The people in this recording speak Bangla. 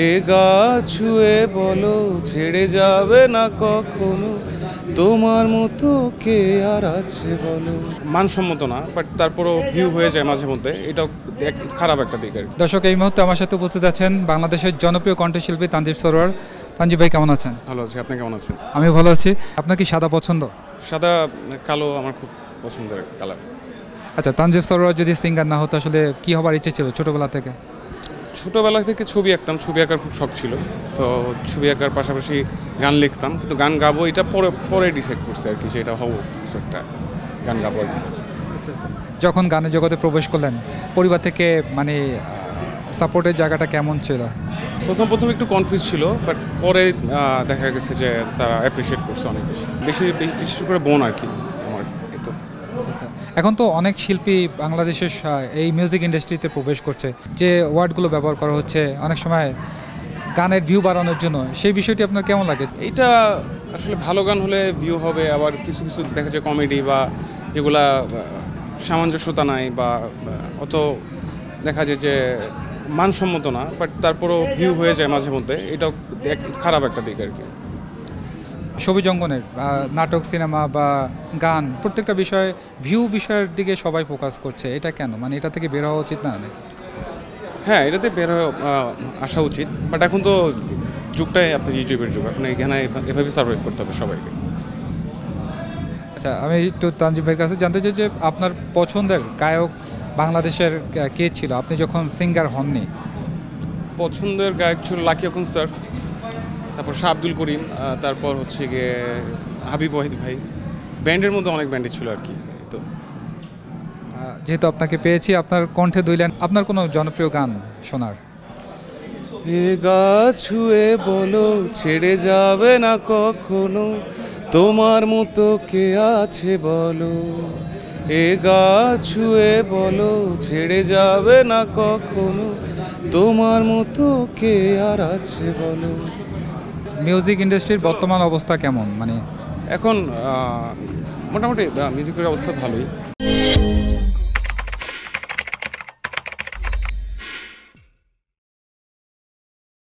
এ গা ছুঁয়ে বলো ছেড়ে যাবে না কখনো, তোমার মতো কে আর আছে বলো। মানসম্মত না, বাট তারপরও ভিউ হয়ে যায় মাঝে মধ্যে, এটাও খারাপ একটা দিক আর কি। দর্শক, এই মুহূর্তে আমার সাথে উপস্থিত আছেন বাংলাদেশের জনপ্রিয় কণ্ঠশিল্পী তানজিব সরোয়ার। তানজিব ভাই, কেমন আছেন? ভালো আছি, আপনি কেমন আছেন? আমি ভালো আছি। আপনার কি সাদা পছন্দ? সাদা কালো আমার খুব পছন্দের কালার। আচ্ছা, তানজিব সরোয়ার যদি সিঙ্গার না হতো আসলে কি হবার ইচ্ছে ছিল ছোটবেলা থেকে? ছোটোবেলা থেকে ছবি আঁকতাম, ছবি আঁকার খুব শখ ছিল। তো ছবি আঁকার পাশাপাশি গান লিখতাম, কিন্তু গান গাবো এটা পরে পরে ডিসাইড করছে আর কি, যে এটা হবো কিছু একটা গান গাবো আর কি। যখন গানের জগতে প্রবেশ করলেন, পরিবার থেকে মানে সাপোর্টের জায়গাটা কেমন ছিল? প্রথম একটু কনফিউজ ছিল, বাট পরে দেখা গেছে যে তারা অ্যাপ্রিসিয়েট করছে অনেক বেশি, বিশেষ করে বোন আর কি আমার। তো এখন তো অনেক শিল্পী বাংলাদেশের এই মিউজিক ইন্ডাস্ট্রিতে প্রবেশ করছে, যে ওয়ার্ডগুলো ব্যবহার করা হচ্ছে অনেক সময় গানের ভিউ বাড়ানোর জন্য, সেই বিষয়টি আপনার কেমন লাগে? এইটা আসলে ভালো গান হলে ভিউ হবে, আবার কিছু দেখা যায় কমেডি বা যেগুলা সামঞ্জস্যতা নাই বা অত দেখা যায় যে মানসম্মত না, বাট তারপরও ভিউ হয়ে যায় মাঝে মধ্যে, এটাও খারাপ একটা দিক আর কি। ছবি অঙ্গনের নাটক, সিনেমা বা গান, প্রত্যেকটা বিষয়ের দিকে সবাই ফোকাস করছে, এটা কেন? মানে এটা থেকে বের হওয়া উচিত না নাকি? হ্যাঁ, এটাতে বের হয়ে আসা উচিত, বাট এখন তো যুগটাই আপনার ইউটিউবের যুগ, এখন এখানে এভাবে সার্ভাইভ করতে হবে সবাইকে। আচ্ছা, আমি একটু তানজিব ভাইয়ের কাছে জানতে চাই যে আপনার পছন্দের গায়ক বাংলাদেশের কে ছিল আপনি যখন সিঙ্গার হননি? পছন্দের গায়ক ছিল লাকি আখুন স্যার, তারপর শাহ আব্দুল করিম, তারপর হচ্ছে গিয়ে হাবিব ওয়াহিদ ভাই। ব্যান্ডের মধ্যে অনেক ব্যান্ডই ছিল আর কি। তো যেহেতু আপনাকে পেয়েছি, আপনার কণ্ঠে 2 লাইন আপনার কোনো জনপ্রিয় গান শোনার। এ গা ছুঁয়ে বলো ছেড়ে যাবে না কখনো, তোমার মতো কে আছে বলো। এ গা ছুঁয়ে বলো ছেড়ে যাবে না কখনো, তোমার মতো কে আর আছে বলো। মিউজিক ইন্ডাস্ট্রির বর্তমান অবস্থা কেমন? মানে এখন মোটামুটি মিউজিকের অবস্থা ভালোই।